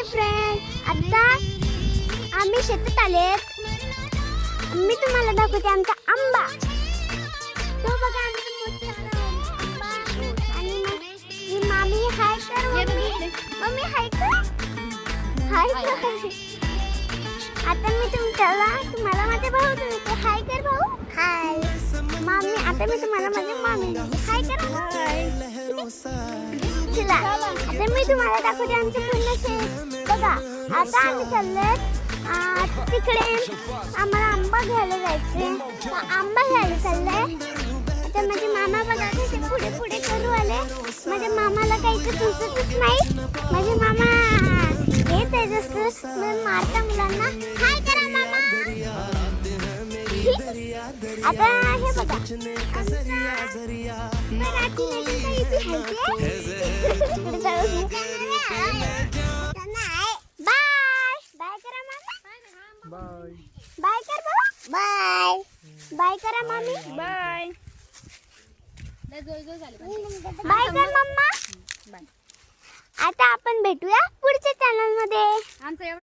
Hi friend, आता आम्ही शेतात आलेत. मी तुम्हाला दाखवते आमचा आंबा. तो बघा आमचा मोठा आंबा. आणि ही मामी हाय कर. मम्मी हाय कर. हाय कर. आता मी तुम्हाला माझे भाऊ देते. हाय कर भाऊ. हाय मामी. आता मी तुम्हाला माझे मामी हाय कर. चला आता मी तुम्हाला दाखवते आमचे पूर्ण शेत. बघा आता आम्ही चाललोय तिकडे. आम्हाला आंबा घ्यायला जायचे. आंबा घ्यायला चाललंय. आता माझे मामा बघा ते पुढे पुढे करू आले. माझ्या मामाला काही सुचतच नाही. माझे मामा येत आहे जसं मारता मुलांना. हाय करा मामा. आता हे बघा बाय कर बाबा. बाय बाय करा मामी. बाय बाय कर मम्मा. आता आपण भेटूया पुढच्या चॅनल मध्ये.